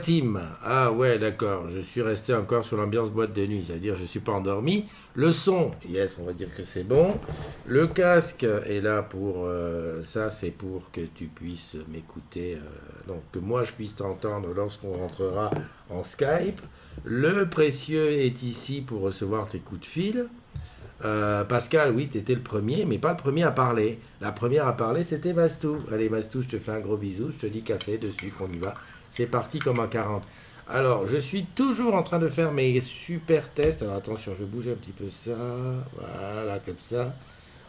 Team. Ah ouais, d'accord, je suis resté encore sur l'ambiance boîte de nuit, c'est-à-dire je suis pas endormi. Le son, yes, on va dire que c'est bon. Le casque est là pour ça, c'est pour que tu puisses m'écouter, donc que moi je puisse t'entendre lorsqu'on rentrera en Skype. Le précieux est ici pour recevoir tes coups de fil. Pascal, oui, tu étais le premier, mais pas le premier à parler. La première à parler, c'était Mastou. Allez, Mastou, je te fais un gros bisou, je te dis café dessus, qu'on y va. C'est parti comme en 40. Alors, je suis toujours en train de faire mes super tests. Alors, attention, je vais bouger un petit peu ça. Voilà, comme ça.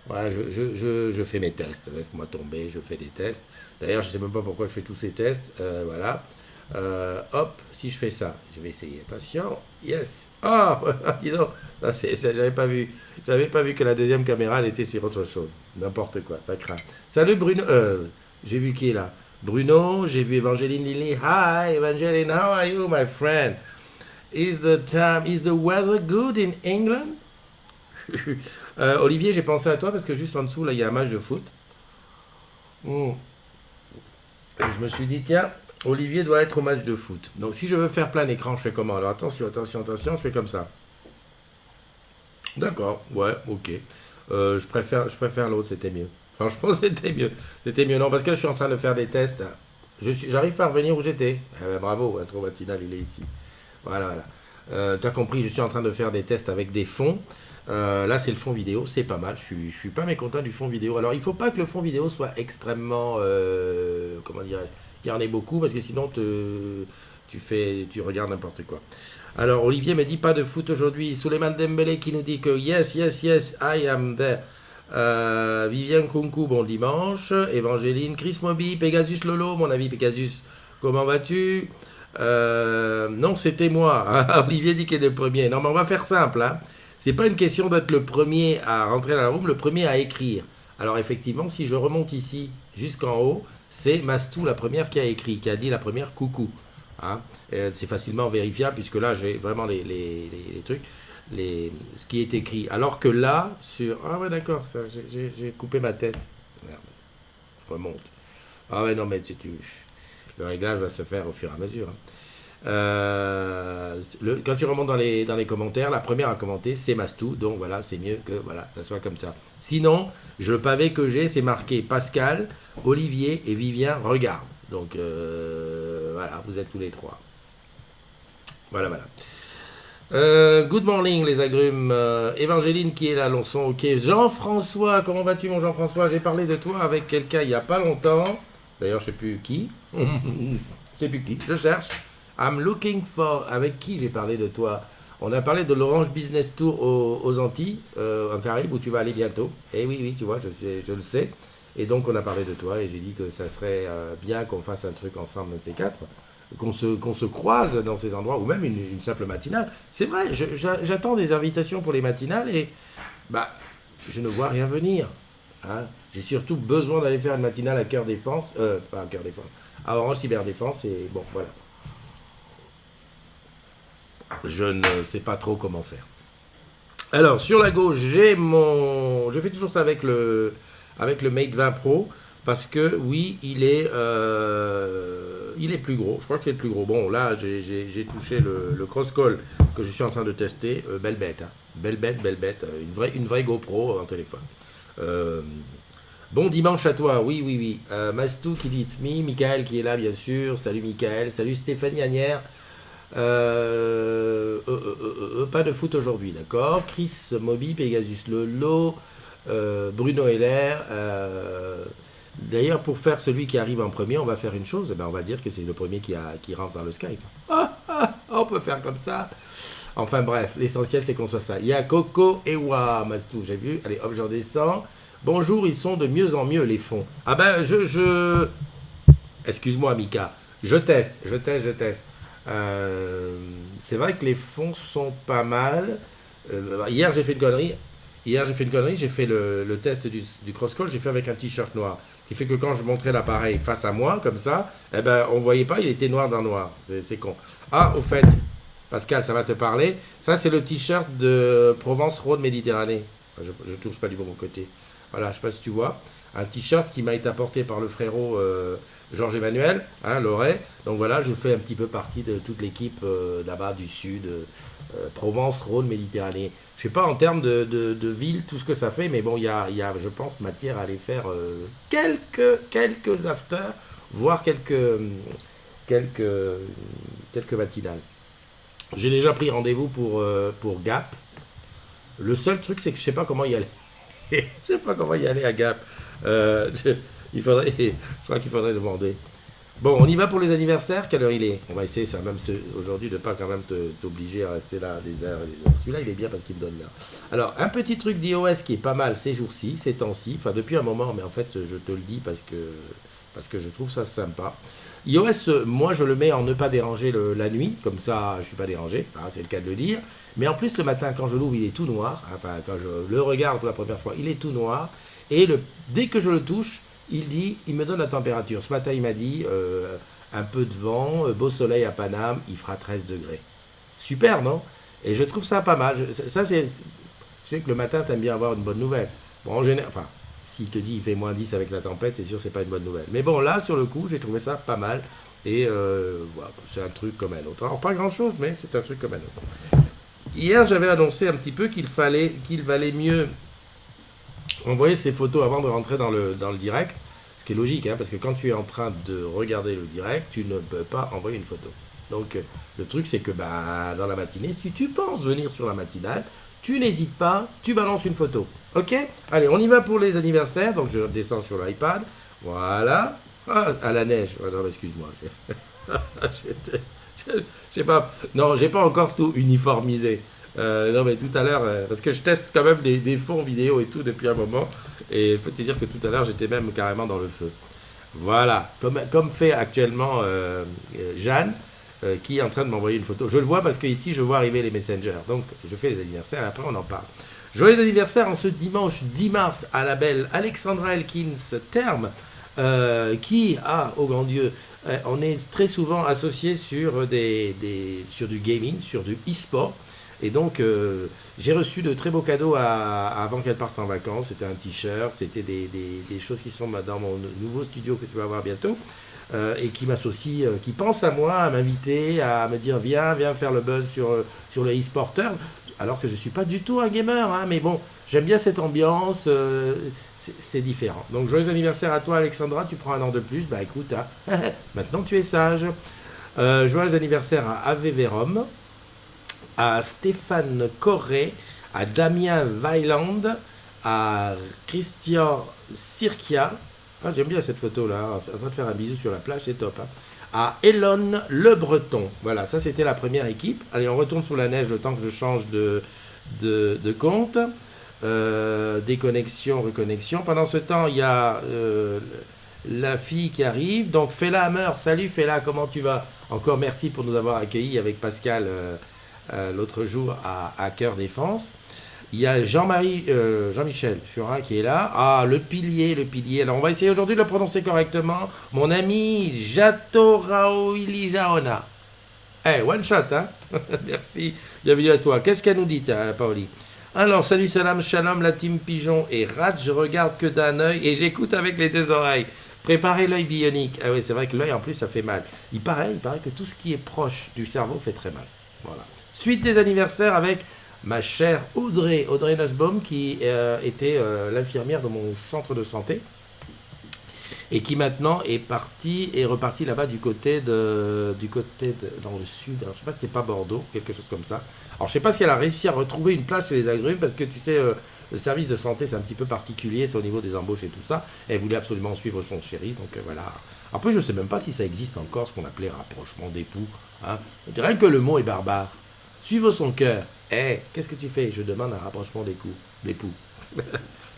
Voilà, je fais mes tests. Laisse-moi tomber, je fais des tests. D'ailleurs, je ne sais même pas pourquoi je fais tous ces tests. Voilà. Hop, si je fais ça, je vais essayer. Attention, yes. Oh, dis donc, j'avais pas vu. J'avais pas vu que la deuxième caméra, elle était sur autre chose. N'importe quoi, ça craint. Salut Bruno. J'ai vu qui est là. Bruno, j'ai vu Evangeline Lily. Hi, Evangeline, how are you, my friend? Is the weather good in England? Olivier, j'ai pensé à toi parce que juste en dessous, là, il y a un match de foot. Et je me suis dit, tiens, Olivier doit être au match de foot. Donc, si je veux faire plein écran, je fais comment? Alors, attention, je fais comme ça. D'accord, ouais, ok. Je préfère l'autre, c'était mieux. Franchement, c'était mieux. C'était mieux. Non, parce que je suis en train de faire des tests. J'arrive pas à revenir où j'étais. Bravo, intro matinal, il est ici. Voilà, voilà. Tu as compris, je suis en train de faire des tests avec des fonds. Là, c'est le fond vidéo, c'est pas mal. Je suis pas mécontent du fond vidéo. Alors, il faut pas que le fond vidéo soit extrêmement, comment dirais-je, qu'il y en ait beaucoup, parce que sinon, tu regardes n'importe quoi. Alors, Olivier me dit pas de foot aujourd'hui. Souleymane Dembélé qui nous dit que yes, I am there. Viviane Kunku, bon dimanche. Evangeline, Chris Moby, Pegasus Lolo, mon ami Pegasus, comment vas-tu? Non, c'était moi. Hein. Olivier dit qu'il est le premier. Non, mais on va faire simple. Hein. C'est pas une question d'être le premier à rentrer dans la room, le premier à écrire. Alors effectivement, si je remonte ici jusqu'en haut, c'est Mastou la première qui a écrit, qui a dit la première coucou. Hein. C'est facilement vérifiable puisque là j'ai vraiment les trucs. Ce qui est écrit. Alors que là, sur... Ah ouais, d'accord, j'ai coupé ma tête. Merde. Je remonte. Ah ouais, non, mais le réglage va se faire au fur et à mesure. Hein. Quand tu remontes dans les commentaires, la première à commenter, c'est Mastou. Donc voilà, c'est mieux que voilà, ça soit comme ça. Sinon, le pavé que j'ai, c'est marqué Pascal, Olivier et Vivien regarde. Donc voilà, vous êtes tous les trois. Voilà, voilà. Good morning les agrumes. Evangeline qui est là, Lonson, ok. Jean-François, comment vas-tu mon Jean-François? J'ai parlé de toi avec quelqu'un il n'y a pas longtemps. D'ailleurs, je sais plus qui. Je sais plus qui. Je cherche. I'm looking for. Avec qui j'ai parlé de toi? On a parlé de l'Orange Business Tour aux Antilles, en Caraïbes, où tu vas aller bientôt. Eh oui, oui, tu vois, je le sais. Et donc, on a parlé de toi et j'ai dit que ça serait bien qu'on fasse un truc ensemble, un de ces quatre. Qu'on se croise dans ces endroits, ou même une simple matinale. C'est vrai, j'attends des invitations pour les matinales et bah, je ne vois rien venir. Hein. J'ai surtout besoin d'aller faire une matinale à Cœur Défense, pas à Cœur Défense, à Orange Cyberdéfense, et bon, voilà. Je ne sais pas trop comment faire. Alors, sur la gauche, je fais toujours ça avec le Mate 20 Pro, parce que, oui, il est plus gros. Je crois que c'est le plus gros. Bon, là, j'ai touché le cross-call que je suis en train de tester. Belle bête. Hein. Belle bête. Une vraie GoPro en téléphone. Bon dimanche à toi. Oui. Mastou qui dit it's me. Michael qui est là, bien sûr. Salut, Michael. Salut, Stéphanie Agnière. Pas de foot aujourd'hui, d'accord. Chris Moby, Pegasus Lolo. Bruno Heller. D'ailleurs, pour faire celui qui arrive en premier, on va faire une chose. Eh ben, on va dire que c'est le premier qui rentre dans le Skype. On peut faire comme ça. Enfin bref, l'essentiel c'est qu'on soit ça. Il y a Coco et Mastou, j'ai vu. Allez, hop, je redescends. Bonjour, ils sont de mieux en mieux les fonds. Ah ben, excuse-moi, Mika. Je teste. C'est vrai que les fonds sont pas mal. Hier, j'ai fait une connerie. J'ai fait le test du cross-call, j'ai fait avec un t-shirt noir. Ce qui fait que quand je montrais l'appareil face à moi, comme ça, eh ben, on ne voyait pas, il était noir dans noir. C'est con. Ah, au fait, Pascal, ça va te parler. Ça, c'est le t-shirt de Provence-Rhône Méditerranée. Je ne touche pas du bon côté. Voilà, je ne sais pas si tu vois. Un t-shirt qui m'a été apporté par le frérot Georges-Emmanuel, hein, Loret. Donc voilà, je fais un petit peu partie de toute l'équipe là-bas du sud, Provence-Rhône Méditerranée. Je ne sais pas en termes de ville, tout ce que ça fait, mais bon, il y a, je pense, matière à aller faire quelques afters, voire quelques matinales. J'ai déjà pris rendez-vous pour Gap. Le seul truc, c'est que je ne sais pas comment y aller. Je sais pas comment y aller à Gap. Je crois qu'il faudrait demander. Bon, on y va pour les anniversaires. Quelle heure il est? On va essayer, ça même aujourd'hui, de ne pas quand même t'obliger à rester là des heures et des heures. Celui-là, il est bien parce qu'il me donne l'heure. Alors, un petit truc d'iOS qui est pas mal ces jours-ci, ces temps-ci, enfin depuis un moment, mais en fait, je te le dis parce que je trouve ça sympa. iOS, moi, je le mets en ne pas déranger la nuit, comme ça, je ne suis pas dérangé, hein, c'est le cas de le dire. Mais en plus, le matin, quand je l'ouvre, il est tout noir. Enfin, quand je le regarde pour la première fois, il est tout noir. Et dès que je le touche, il me donne la température. Ce matin, il m'a dit un peu de vent, beau soleil à Paname, il fera 13 degrés. Super, non? Et je trouve ça pas mal. Je sais que le matin, tu aimes bien avoir une bonne nouvelle. Bon, en général, enfin, s'il te dit il fait moins 10 avec la tempête, c'est sûr que c'est pas une bonne nouvelle. Mais bon, là, sur le coup, j'ai trouvé ça pas mal. Et voilà, c'est un truc comme un autre. Alors, pas grand-chose, mais c'est un truc comme un autre. Hier, j'avais annoncé un petit peu qu'il valait mieux envoyer ses photos avant de rentrer dans le direct. Ce qui est logique, hein, parce que quand tu es en train de regarder le direct, tu ne peux pas envoyer une photo. Donc, le truc, c'est que dans la matinée, si tu penses venir sur la matinale, tu n'hésites pas, tu balances une photo. Ok? Allez, on y va pour les anniversaires. Donc, je descends sur l'iPad. Voilà. Ah, à la neige. Oh, non, excuse-moi. Je sais pas. Non, j'ai pas encore tout uniformisé. Non, mais tout à l'heure, parce que je teste quand même des fonds vidéo et tout depuis un moment. Et je peux te dire que tout à l'heure, j'étais même carrément dans le feu. Voilà. Comme fait actuellement Jeanne, qui est en train de m'envoyer une photo. Je le vois parce qu'ici, je vois arriver les messengers. Donc, je fais les anniversaires et après, on en parle. Joyeux anniversaire en ce dimanche 10 mars à la belle Alexandra Elkins Terme, qui a, oh grand Dieu, on est très souvent associé sur du gaming, sur du e-sport. Et donc, j'ai reçu de très beaux cadeaux avant qu'elle parte en vacances. C'était un t-shirt, c'était des choses qui sont dans mon nouveau studio que tu vas voir bientôt. Et qui m'associe, qui pense à moi, à m'inviter, à me dire viens faire le buzz sur le e-sporter. Alors que je ne suis pas du tout un gamer, hein, mais bon, j'aime bien cette ambiance, c'est différent. Donc, joyeux anniversaire à toi, Alexandra, tu prends un an de plus, bah écoute, hein, maintenant tu es sage. Joyeux anniversaire à Ave Verum, à Stéphane Corré, à Damien Weiland, à Christian Sirkia. Ah, j'aime bien cette photo-là, en train de faire un bisou sur la plage, c'est top. Hein. À Elon Le Breton. Voilà, ça c'était la première équipe. Allez, on retourne sous la neige le temps que je change de compte. Déconnexion, reconnexion. Pendant ce temps, il y a la fille qui arrive. Donc Fela Hammer, salut Fela, comment tu vas? Encore merci pour nous avoir accueillis avec Pascal l'autre jour à Cœur Défense. Il y a Jean-Michel Churin qui est là. Ah, le pilier. Alors, on va essayer aujourd'hui de le prononcer correctement. Mon ami Jato Raoili Jaona. One shot, hein? Merci. Bienvenue à toi. Qu'est-ce qu'elle nous dit, Paoli? Alors, salut, salam, shalom, la team Pigeon et Rat. Je regarde que d'un œil et j'écoute avec les deux oreilles. Préparez l'œil bionique. Ah oui, c'est vrai que l'œil, en plus, ça fait mal. Il paraît que tout ce qui est proche du cerveau fait très mal. Voilà. Suite des anniversaires avec ma chère Audrey Nussbaum, qui était l'infirmière de mon centre de santé. et qui maintenant est reparti là-bas dans le sud. Alors, je sais pas si c'est pas Bordeaux, quelque chose comme ça. Alors je sais pas si elle a réussi à retrouver une place chez les agrumes parce que tu sais, le service de santé c'est un petit peu particulier, c'est au niveau des embauches et tout ça. Elle voulait absolument suivre son chéri, donc voilà. Après je sais même pas si ça existe encore ce qu'on appelait rapprochement d'époux. Hein. Rien que le mot est barbare. Suivre son cœur. Qu'est-ce que tu fais? Je demande un rapprochement d'époux.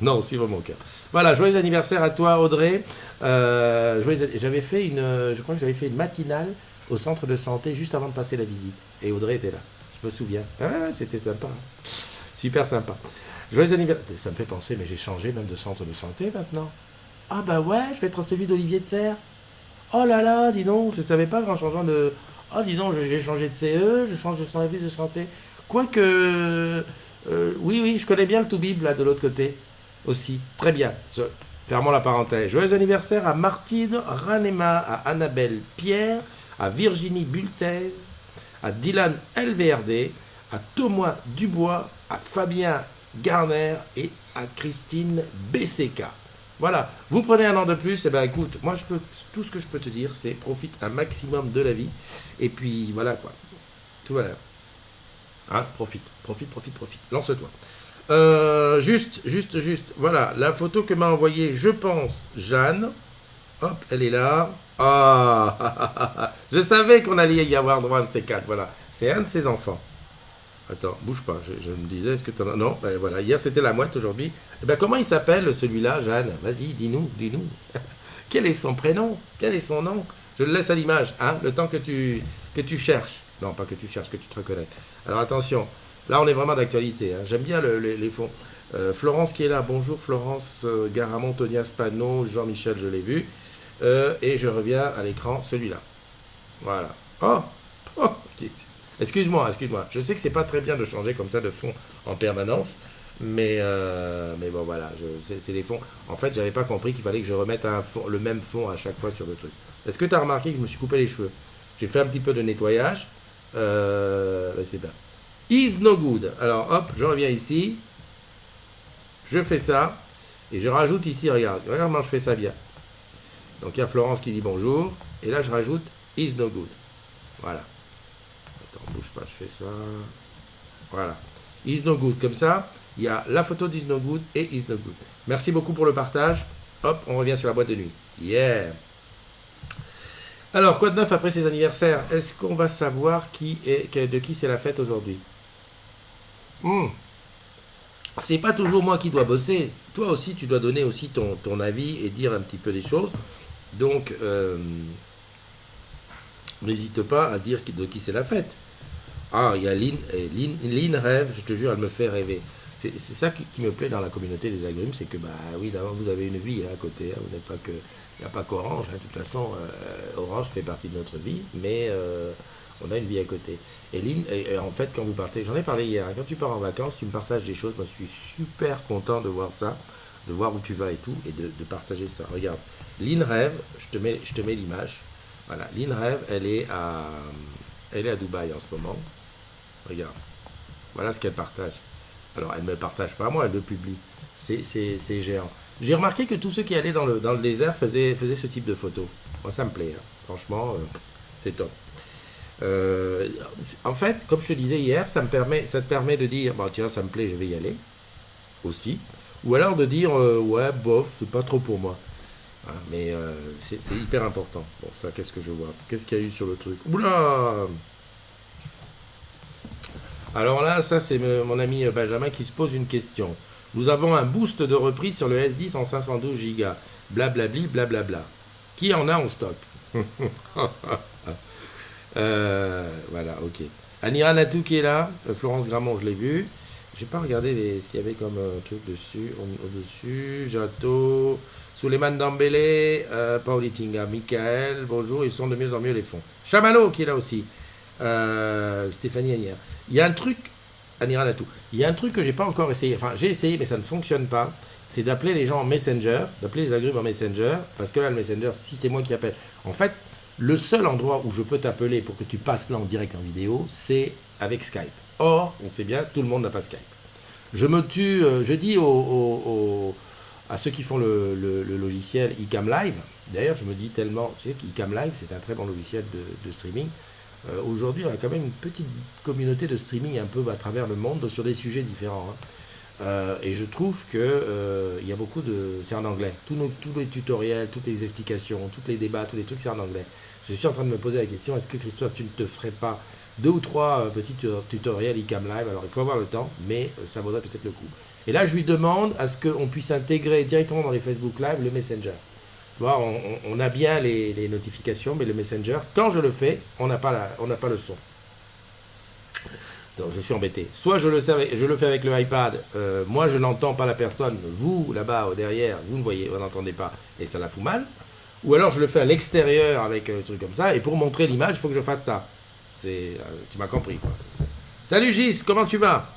Non, suivre mon cœur. Voilà, joyeux anniversaire à toi, Audrey. J'avais fait je crois que j'avais fait une matinale au centre de santé juste avant de passer la visite. Et Audrey était là. Je me souviens. Ah, c'était sympa. Hein. Super sympa. Joyeux anniversaire. Ça me fait penser, mais j'ai changé même de centre de santé maintenant. Ah bah ouais, je vais être celui d'Olivier de Serre. Oh là là, dis donc, je ne savais pas qu'en changeant de... Oh, dis donc, j'ai changé de CE, je change de service de santé. Quoique... oui, je connais bien le Toubib, là, de l'autre côté. Aussi. Très bien. Fermons la parenthèse. Joyeux anniversaire à Martine Ranema, à Annabelle Pierre, à Virginie Bultez, à Dylan LVRD, à Thomas Dubois, à Fabien Garner et à Christine BCK. Voilà, vous prenez un an de plus, et ben écoute, moi tout ce que je peux te dire, c'est profite un maximum de la vie, et puis voilà quoi, tout va là. Hein, profite, lance-toi. Juste, voilà, la photo que m'a envoyée, je pense, Jeanne, hop, elle est là, je savais qu'on allait y avoir droit à un de ces quatre, voilà, c'est un de ses enfants. Attends, bouge pas, je me disais, est-ce que tu en as... Non, ben voilà, hier c'était la mouette, aujourd'hui. Eh ben, comment il s'appelle celui-là, Jeanne? Vas-y, dis-nous. Quel est son prénom? Quel est son nom? Je le laisse à l'image, hein, le temps que tu cherches. Non, pas que tu cherches, que tu te reconnais. Alors attention, là on est vraiment d'actualité, hein. J'aime bien les fonds. Florence qui est là, bonjour Florence Garamond, Tonia Spano, Jean-Michel, je l'ai vu. Et je reviens à l'écran, celui-là. Voilà. Oh, excuse-moi. Je sais que c'est pas très bien de changer comme ça de fond en permanence, mais bon voilà, c'est les fonds. En fait, j'avais pas compris qu'il fallait que je remette le même fond à chaque fois sur le truc. Est-ce que tu as remarqué que je me suis coupé les cheveux? J'ai fait un petit peu de nettoyage. C'est bien. Is no good. Alors hop, je reviens ici. Je fais ça. Et je rajoute ici, regarde comment je fais ça bien. Donc il y a Florence qui dit bonjour. Et là je rajoute is no good. Voilà. Attends, bouge pas, je fais ça. Voilà. Is no good. Comme ça, il y a la photo d'Is no good et Is no good. Merci beaucoup pour le partage. Hop, on revient sur la boîte de nuit. Yeah. Alors, quoi de neuf après ces anniversaires? Est-ce qu'on va savoir de qui c'est la fête aujourd'hui? C'est pas toujours moi qui dois bosser. Toi aussi, tu dois donner aussi ton avis et dire un petit peu des choses. Donc, n'hésite pas à dire de qui c'est la fête. Ah, il y a Lynn rêve, je te jure, elle me fait rêver. C'est ça qui me plaît dans la communauté des agrumes, c'est que, bah oui, d'abord, vous avez une vie à côté. Hein, vous n'êtes pas que... Il n'y a pas qu'Orange. Hein, de toute façon, Orange fait partie de notre vie, mais on a une vie à côté. Et Lynn, en fait, quand vous partez, j'en ai parlé hier, hein, quand tu pars en vacances, tu me partages des choses. Moi, je suis super content de voir ça, de voir où tu vas et tout, et de partager ça. Regarde, Lynn rêve, je te mets l'image. Voilà, Lynn rêve, elle est à Dubaï en ce moment. Regarde, voilà ce qu'elle partage. Alors, elle ne me partage pas moi, elle le publie. C'est géant. J'ai remarqué que tous ceux qui allaient dans le désert faisaient ce type de photos. Moi, ça me plaît. Hein. Franchement, c'est top. En fait, comme je te disais hier, ça te permet de dire, bah, tiens, ça me plaît, je vais y aller. Aussi. Ou alors de dire, ouais, bof, c'est pas trop pour moi. Hein, mais c'est hyper important. Bon, ça, qu'est-ce que je vois? Qu'est-ce qu'il y a eu sur le truc? Oula! Alors là, ça c'est mon ami Benjamin qui se pose une question. Nous avons un boost de reprise sur le S10 en 512 Go. Blablabli, blablabla. Qui en a en stock? Voilà, ok. Anira Natou qui est là. Florence Gramont, je l'ai vu. J'ai pas regardé ce qu'il y avait comme truc dessus. Au-dessus, Jato, Souleymane Dambélé, Paulitinga, Michael, bonjour, ils sont de mieux en mieux les fonds. Chamallow qui est là aussi. Stéphanie Agnière. Il y a un truc, Anira Natou, il y a un truc que j'ai pas encore essayé, enfin j'ai essayé mais ça ne fonctionne pas, c'est d'appeler les gens en Messenger, d'appeler les agrumes en Messenger, parce que là le Messenger, si c'est moi qui appelle, en fait, le seul endroit où je peux t'appeler pour que tu passes là en direct en vidéo, c'est avec Skype. Or, on sait bien, tout le monde n'a pas Skype. Je me tue, je dis à ceux qui font le logiciel eCam Live, D'ailleurs, je me dis tellement, tu sais, qu'Icam Live, c'est un très bon logiciel de streaming. Aujourd'hui, on a quand même une petite communauté de streaming un peu à travers le monde sur des sujets différents, hein. Et je trouve que il y a beaucoup de... C'est en anglais. Tous les tutoriels, toutes les explications, tous les débats, tous les trucs, c'est en anglais. Je suis en train de me poser la question, est-ce que Christophe, tu ne te ferais pas 2 ou 3 petits tutoriels Icam Live? Alors, il faut avoir le temps, mais ça vaudrait peut-être le coup. Et là, je lui demande à ce qu'on puisse intégrer directement dans les Facebook Live le Messenger. Tu vois, on a bien les notifications, mais le Messenger, quand je le fais, on n'a pas le son. Donc je suis embêté. Soit je le fais avec le iPad, moi je n'entends pas la personne, vous là-bas derrière, vous ne voyez, vous n'entendez pas, et ça la fout mal. Ou alors je le fais à l'extérieur avec un truc comme ça, et pour montrer l'image, il faut que je fasse ça. Tu m'as compris, quoi. Salut Gis, comment tu vas?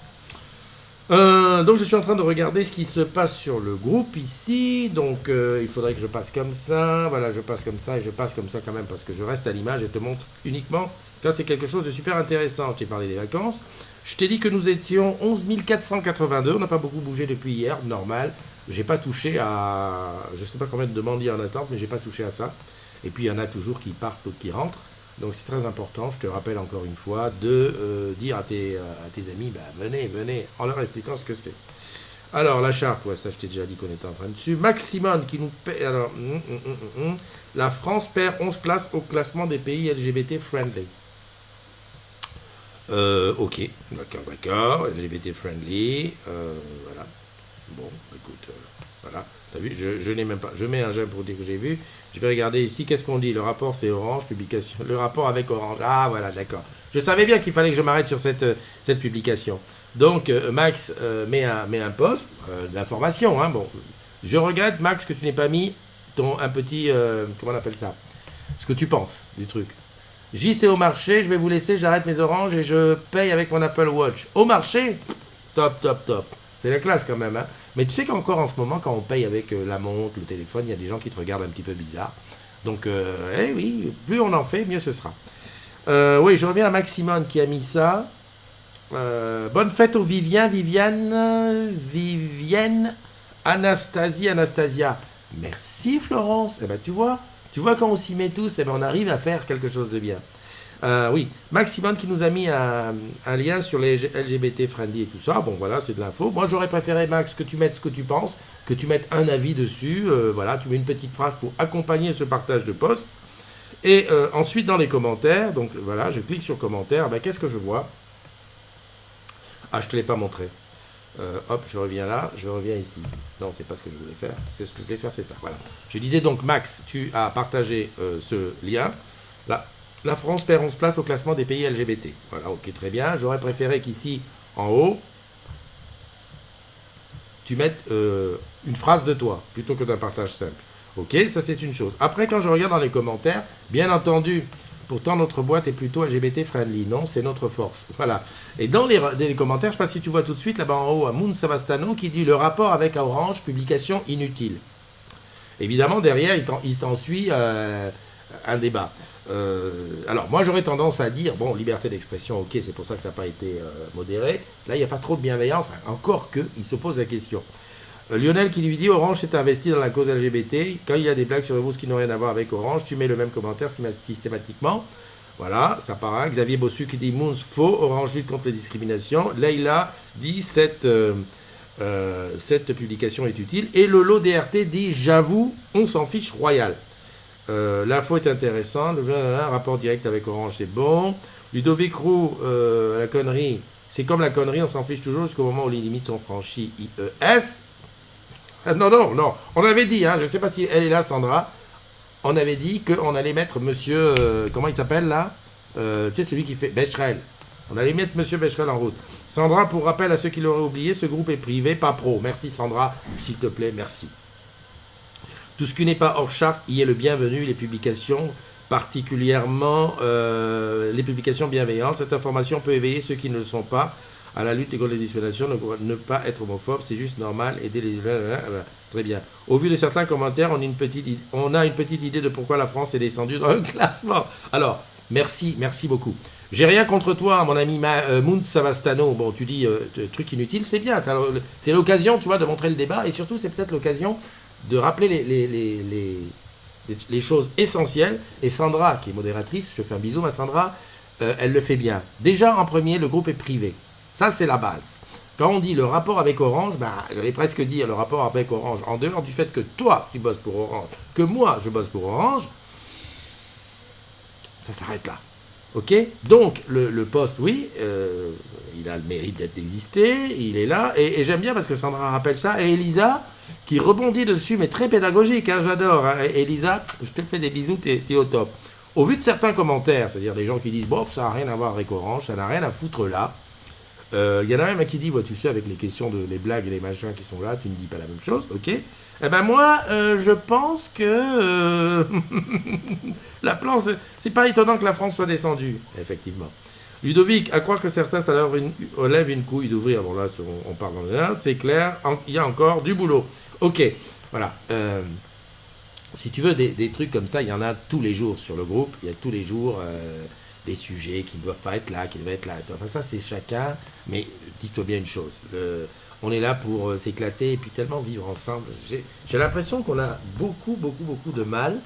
Donc je suis en train de regarder ce qui se passe sur le groupe ici. Donc il faudrait que je passe comme ça. Voilà, je passe comme ça et je passe comme ça quand même parce que je reste à l'image et te montre uniquement quand c'est quelque chose de super intéressant. Je t'ai parlé des vacances. Je t'ai dit que nous étions 11 482. On n'a pas beaucoup bougé depuis hier, normal. J'ai pas touché à... Je sais pas combien de demandes il y a en attente, mais j'ai pas touché à ça. Et puis il y en a toujours qui partent, d'autres qui rentrent. Donc c'est très important, je te rappelle encore une fois, de dire à tes amis, bah, venez, en leur expliquant ce que c'est. Alors la charte, ouais, ça je t'ai déjà dit qu'on était en train dessus. Maximum qui nous paie... Alors, la France perd 11 places au classement des pays LGBT friendly. Ok, d'accord, LGBT friendly, voilà. Bon, écoute, voilà. T'as vu, je n'ai même pas. Je mets un j'aime pour dire que j'ai vu. Je vais regarder ici, qu'est-ce qu'on dit? Le rapport c'est Orange, publication. Le rapport avec Orange. Ah voilà, d'accord. Je savais bien qu'il fallait que je m'arrête sur cette publication. Donc Max met un post d'information. Hein, bon, je regrette Max que tu n'aies pas mis un petit comment on appelle ça? Ce que tu penses du truc. J'y c'est au marché, je vais vous laisser, j'arrête mes oranges et je paye avec mon Apple Watch. Au marché? Top. C'est la classe quand même, hein. Mais tu sais qu'encore en ce moment, quand on paye avec la montre, le téléphone, il y a des gens qui te regardent un petit peu bizarre. Donc, oui, plus on en fait, mieux ce sera. Oui, je reviens à Maximone qui a mis ça. Bonne fête aux Vivienne, Anastasia. Merci Florence. Eh ben, tu vois quand on s'y met tous, eh ben, on arrive à faire quelque chose de bien. Oui, Maximum qui nous a mis un lien sur les LGBT friendly et tout ça. Bon, voilà, c'est de l'info. Moi, j'aurais préféré, Max, que tu mettes ce que tu penses, que tu mettes un avis dessus. Voilà, tu mets une petite phrase pour accompagner ce partage de post. Et ensuite, dans les commentaires, donc voilà, je clique sur commentaires. Ben, qu'est-ce que je vois? Ah, je ne te l'ai pas montré. Hop, je reviens là, je reviens ici. Non, c'est pas ce que je voulais faire. C'est ce que je voulais faire, c'est ça. Voilà. Je disais donc, Max, tu as partagé ce lien. Là. La France perd 11 places au classement des pays LGBT. Voilà, ok, très bien. J'aurais préféré qu'ici, en haut, tu mettes une phrase de toi, plutôt que d'un partage simple. Ok, ça c'est une chose. Après, quand je regarde dans les commentaires, bien entendu, pourtant notre boîte est plutôt LGBT friendly. Non, c'est notre force. Voilà. Et dans les commentaires, je ne sais pas si tu vois tout de suite, là-bas en haut, à Moon Savastano, qui dit le rapport avec Orange, publication inutile. Évidemment, derrière, il s'ensuit un débat. Alors moi j'aurais tendance à dire, bon, liberté d'expression, ok, c'est pour ça que ça n'a pas été modéré. Là il n'y a pas trop de bienveillance, enfin, encore que il se pose la question. Lionel qui lui dit Orange s'est investi dans la cause LGBT. Quand il y a des blagues sur le boost qui n'ont rien à voir avec Orange, tu mets le même commentaire systématiquement. Voilà, ça part. Xavier Bossu qui dit Moons faux, Orange lutte contre les discriminations. Leïla dit cette publication est utile. Et Lolo DRT dit j'avoue, on s'en fiche royal. L'info est intéressante. Un rapport direct avec Orange, c'est bon. Ludovic Roux, la connerie, c'est comme la connerie, on s'en fiche toujours jusqu'au moment où les limites sont franchies. IES. Non. On avait dit, hein, je ne sais pas si elle est là, Sandra. On avait dit qu'on allait mettre monsieur. Comment il s'appelle là? Tu sais, celui qui fait. Becherel. On allait mettre monsieur Becherel en route. Sandra, pour rappel à ceux qui l'auraient oublié, ce groupe est privé, pas pro. Merci Sandra, s'il te plaît, merci. Tout ce qui n'est pas hors charte y est le bienvenu, les publications, particulièrement les publications bienveillantes. Cette information peut éveiller ceux qui ne le sont pas à la lutte contre les discriminations, ne pas être homophobe, c'est juste normal, aider les... Très bien. Au vu de certains commentaires, on a une petite idée de pourquoi la France est descendue dans le classement. Alors, merci beaucoup. J'ai rien contre toi, mon ami Mount Savastano. Bon, tu dis truc inutile, c'est bien. C'est l'occasion, tu vois, de montrer le débat et surtout, c'est peut-être l'occasion de rappeler les choses essentielles. Et Sandra, qui est modératrice, je fais un bisou à Sandra, elle le fait bien. Déjà, en premier, le groupe est privé. Ça, c'est la base. Quand on dit le rapport avec Orange, ben, j'allais presque dire le rapport avec Orange, en dehors du fait que toi, tu bosses pour Orange, que moi, je bosse pour Orange, ça s'arrête là. Ok? Donc, le poste, oui, il a le mérite d'être existé, il est là, et j'aime bien parce que Sandra rappelle ça, et Elisa, qui rebondit dessus, mais très pédagogique, hein, j'adore. Hein. Elisa, je te fais des bisous, t'es au top. Au vu de certains commentaires, c'est-à-dire des gens qui disent, bof, ça n'a rien à voir avec Orange, ça n'a rien à foutre là. Y en a même un qui dit, tu sais, avec les questions, les blagues et les machins qui sont là, tu ne dis pas la même chose, ok? Eh ben moi, je pense que la planche, c'est pas étonnant que la France soit descendue, effectivement. Ludovic, à croire que certains, ça leur lève une couille d'ouvrir. Bon là, on parle dans le là, c'est clair, il y a encore du boulot. Ok, voilà. Si tu veux des trucs comme ça, il y en a tous les jours sur le groupe, il y a tous les jours des sujets qui ne doivent pas être là, qui doivent être là. Enfin ça, c'est chacun, mais dis-toi bien une chose, on est là pour s'éclater et puis tellement vivre ensemble. J'ai l'impression qu'on a beaucoup de mal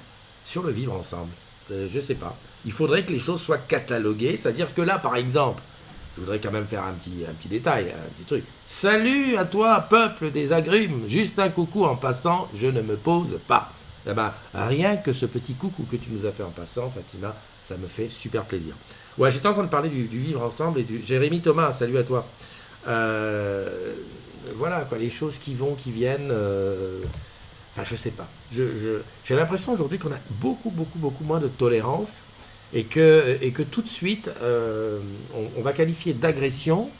sur le vivre ensemble. Je sais pas. Il faudrait que les choses soient cataloguées. C'est-à-dire que là, par exemple, je voudrais quand même faire un petit détail, un petit truc. Salut à toi, peuple des agrumes. Juste un coucou en passant, je ne me pose pas. Eh ben, rien que ce petit coucou que tu nous as fait en passant, Fatima, ça me fait super plaisir. Ouais, j'étais en train de parler du vivre ensemble et du Jérémy Thomas, salut à toi. Voilà, quoi, les choses qui vont, qui viennent. Enfin, je sais pas. J'ai l'impression aujourd'hui qu'on a beaucoup moins de tolérance et que tout de suite, on va qualifier d'agression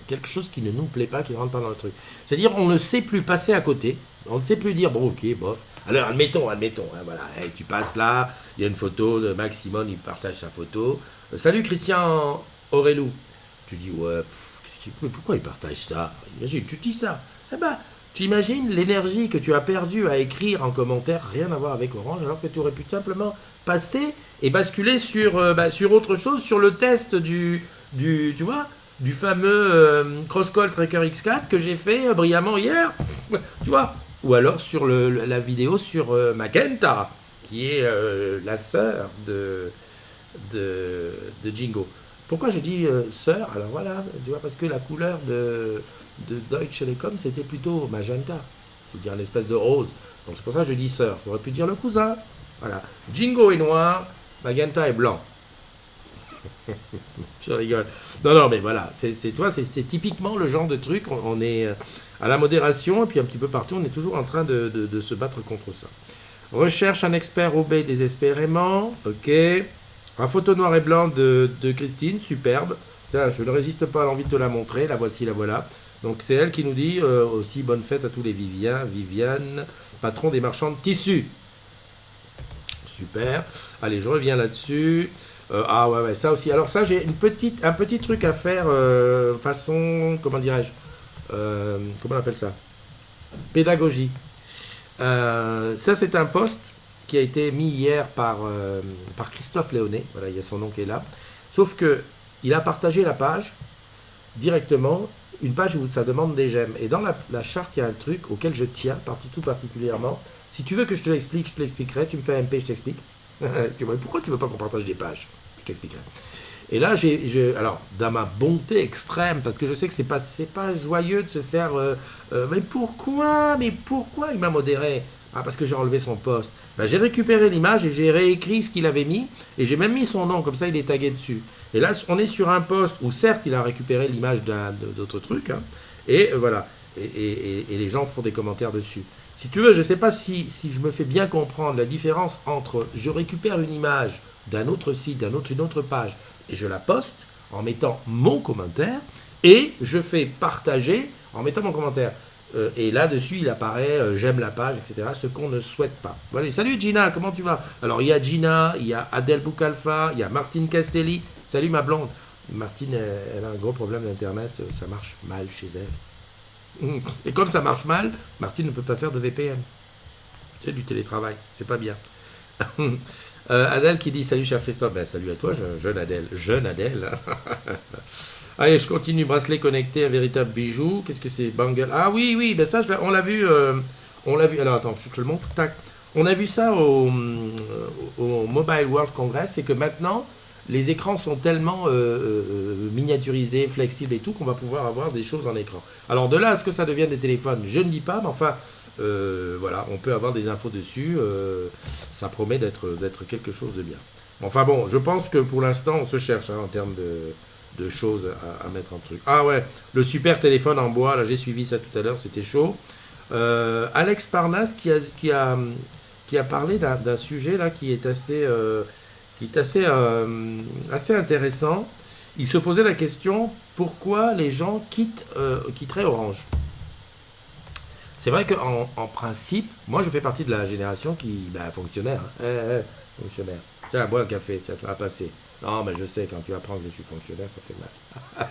quelque chose qui ne nous plaît pas, qui ne rentre pas dans le truc. C'est-à-dire, on ne sait plus passer à côté. On ne sait plus dire, bon, ok, bof. Alors, admettons, hein, voilà. Hey, tu passes là, il y a une photo de Max Simon, il partage sa photo. Salut Christian Aurélou. Tu dis, ouais, pourquoi il partage ça? Imagine, tu dis ça. Eh ben, tu imagines l'énergie que tu as perdue à écrire en commentaire, rien à voir avec Orange, alors que tu aurais pu simplement passer et basculer sur autre chose, sur le test tu vois, du fameux Crosscall Tracker X4 que j'ai fait brillamment hier, tu vois, ou alors sur la vidéo sur Magenta, qui est la sœur de Jingo. Pourquoi je dis sœur? Alors voilà, tu vois, parce que la couleur de Deutsche Telekom, c'était plutôt magenta, c'est-à-dire une espèce de rose. Donc c'est pour ça que je dis sœur. J'aurais pu dire le cousin. Voilà. Jingo est noir, magenta est blanc. Je rigole. Non, mais voilà, c'est typiquement le genre de truc. On est à la modération et puis un petit peu partout, on est toujours en train de se battre contre ça. Recherche un expert obé désespérément. Ok. Un photo noir et blanc de Christine, superbe. Tiens, je ne résiste pas à l'envie de te la montrer. La voici, la voilà. Donc c'est elle qui nous dit aussi bonne fête à tous les Viviane, patron des marchands de tissus. Super. Allez, je reviens là-dessus. Ah ouais, ça aussi. Alors ça, j'ai un petit truc à faire façon, comment dirais-je, comment on appelle ça? Pédagogie. Ça, c'est un post qui a été mis hier par Christophe Léonet. Voilà, il y a son nom qui est là. Sauf que il a partagé la page directement, une page où ça demande des j'aime. Et dans la charte, il y a un truc auquel je tiens tout particulièrement. Si tu veux que je te l'explique, je te l'expliquerai. Tu me fais un MP, je t'explique. Pourquoi tu veux pas qu'on partage des pages? Je t'expliquerai. Et là, alors, dans ma bonté extrême, parce que je sais que c'est pas joyeux de se faire... mais pourquoi il m'a modéré? Ah, parce que j'ai enlevé son post. Ben, j'ai récupéré l'image et j'ai réécrit ce qu'il avait mis. Et j'ai même mis son nom, comme ça il est tagué dessus. Et là, on est sur un post où certes, il a récupéré l'image d'autres trucs. Hein, et voilà. Et les gens font des commentaires dessus. Si tu veux, je ne sais pas si je me fais bien comprendre la différence entre je récupère une image d'un autre site, une autre page, et je la poste en mettant mon commentaire, et je fais partager en mettant mon commentaire. Et là-dessus, il apparaît j'aime la page, etc. Ce qu'on ne souhaite pas. Voilà. Salut Gina, comment tu vas? Alors, il y a Gina, il y a Adèle Boukalfa, il y a Martine Castelli. Salut ma blonde. Martine, elle a un gros problème d'Internet, ça marche mal chez elle. Et comme ça marche mal, Martine ne peut pas faire de VPN. C'est du télétravail, c'est pas bien. Adèle qui dit salut cher Christophe, ben, salut à toi, jeune Adèle. Allez, je continue, bracelet connecté, un véritable bijou. Qu'est-ce que c'est? Bangle. Ah oui, ben ça, on l'a vu. Alors attends, je te le montre. Tac. On a vu ça au Mobile World Congress, c'est que maintenant, les écrans sont tellement miniaturisés, flexibles et tout, qu'on va pouvoir avoir des choses en écran. Alors de là à ce que ça devienne des téléphones, je ne dis pas, mais enfin, voilà, on peut avoir des infos dessus, ça promet d'être quelque chose de bien. Enfin bon, je pense que pour l'instant, on se cherche en termes de choses à mettre en truc. Ah ouais, le super téléphone en bois, là j'ai suivi ça tout à l'heure, c'était chaud. Alex Parnas qui a parlé d'un sujet là qui est assez intéressant. Il se posait la question pourquoi les gens quitteraient Orange. C'est vrai qu'en principe, moi je fais partie de la génération fonctionnaire. Fonctionnaire. Tiens, bois un café, tiens, ça va passer. Non, mais je sais, quand tu apprends que je suis fonctionnaire, ça fait mal.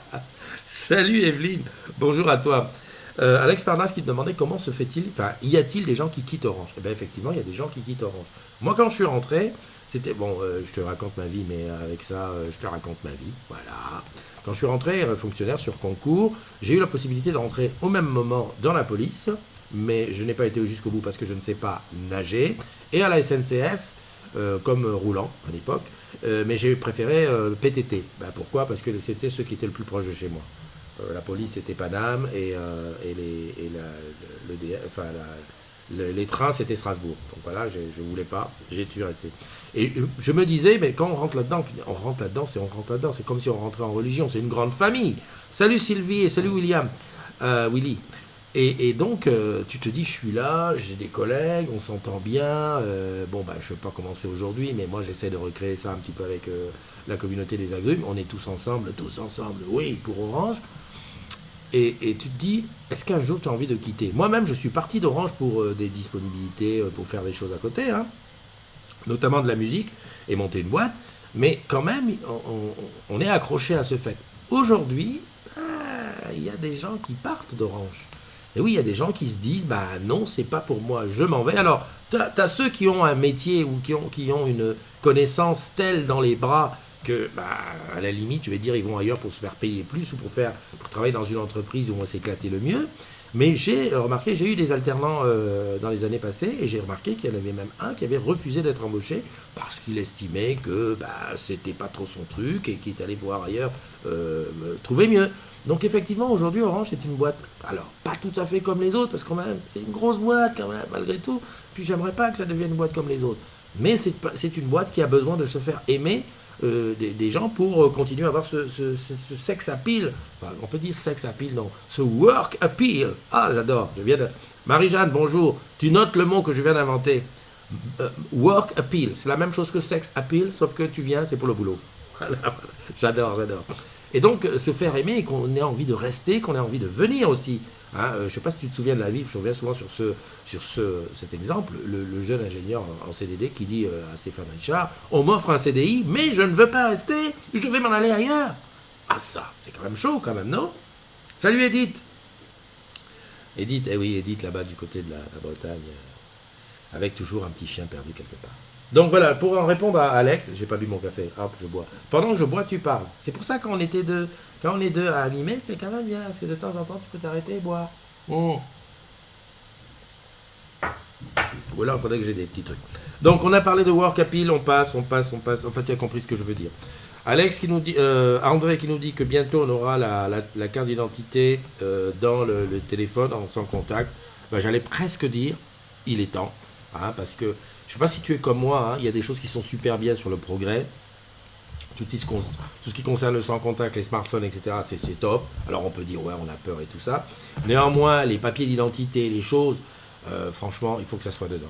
Salut Evelyne, bonjour à toi. Alex Parnas qui te demandait comment se fait-il, enfin, y a-t-il des gens qui quittent Orange? Eh bien, effectivement, il y a des gens qui quittent Orange. Moi, quand je suis rentré, c'était, bon, je te raconte ma vie, mais avec ça, je te raconte ma vie, voilà. Quand je suis rentré fonctionnaire sur concours, j'ai eu la possibilité de rentrer au même moment dans la police, mais je n'ai pas été jusqu'au bout parce que je ne sais pas nager, et à la SNCF, comme roulant à l'époque, mais j'ai préféré PTT. Ben, pourquoi? Parce que c'était ceux qui étaient le plus proche de chez moi. La police c'était Paname les trains c'était Strasbourg. Donc voilà, je ne voulais pas, j'ai dû rester. Et je me disais, mais quand on rentre là-dedans, c'est comme si on rentrait en religion, c'est une grande famille. Salut Sylvie et salut William, Willy. Et donc, tu te dis, je suis là, j'ai des collègues, on s'entend bien. Je ne vais pas commencer aujourd'hui, mais moi, j'essaie de recréer ça un petit peu avec la communauté des agrumes. On est tous ensemble, oui, pour Orange. Et tu te dis, est-ce qu'un jour, tu as envie de quitter? Moi-même, je suis parti d'Orange pour des disponibilités, pour faire des choses à côté, hein, notamment de la musique, et monter une boîte. Mais quand même, on est accroché à ce fait. Aujourd'hui, il y a des gens qui partent d'Orange. Et oui, il y a des gens qui se disent, bah non, c'est pas pour moi, je m'en vais. Alors, tu as ceux qui ont un métier ou qui ont une connaissance telle dans les bras que, à la limite, je vais dire, ils vont ailleurs pour se faire payer plus ou pour travailler dans une entreprise où on va s'éclater le mieux. Mais j'ai remarqué, j'ai eu des alternants dans les années passées et j'ai remarqué qu'il y en avait même un qui avait refusé d'être embauché parce qu'il estimait que c'était pas trop son truc et qu'il est allé voir ailleurs trouver mieux. Donc effectivement, aujourd'hui, Orange, c'est une boîte, alors pas tout à fait comme les autres, parce que quand même, c'est une grosse boîte quand même, malgré tout. Puis j'aimerais pas que ça devienne une boîte comme les autres. Mais c'est une boîte qui a besoin de se faire aimer des gens pour continuer à avoir ce sex appeal. Enfin, on peut dire sex appeal, non. Ce work appeal. Ah, j'adore. Marie-Jeanne, bonjour. Tu notes le mot que je viens d'inventer. Work appeal. C'est la même chose que sex appeal, sauf que tu viens, c'est pour le boulot. Voilà. J'adore. Et donc, se faire aimer et qu'on ait envie de rester, qu'on ait envie de venir aussi. Hein, je ne sais pas si tu te souviens de la vie, je reviens souvent sur cet exemple, le jeune ingénieur en CDD qui dit à Stéphane Richard, on m'offre un CDI, mais je ne veux pas rester, je vais m'en aller ailleurs. Ah ça, c'est quand même chaud quand même, non? Salut Edith. Edith, eh oui, Edith là-bas du côté de la Bretagne, avec toujours un petit chien perdu quelque part. Donc voilà, pour en répondre à Alex, j'ai pas bu mon café, hop, je bois. Pendant que je bois, tu parles. C'est pour ça quand on est deux à animer, c'est quand même bien, parce que de temps en temps, tu peux t'arrêter et boire. Ou alors, il faudrait que j'ai des petits trucs. Donc, on a parlé de work appeal, on passe. En fait, tu as compris ce que je veux dire. Alex qui nous dit, André qui nous dit que bientôt on aura la carte d'identité dans le téléphone sans contact. J'allais presque dire, il est temps, hein, parce que je ne sais pas si tu es comme moi, hein, il y a des choses qui sont super bien sur le progrès. Tout ce qui concerne le sans contact, les smartphones, etc., c'est top. Alors on peut dire, ouais, on a peur et tout ça. Néanmoins, les papiers d'identité, les choses, franchement, il faut que ça soit dedans.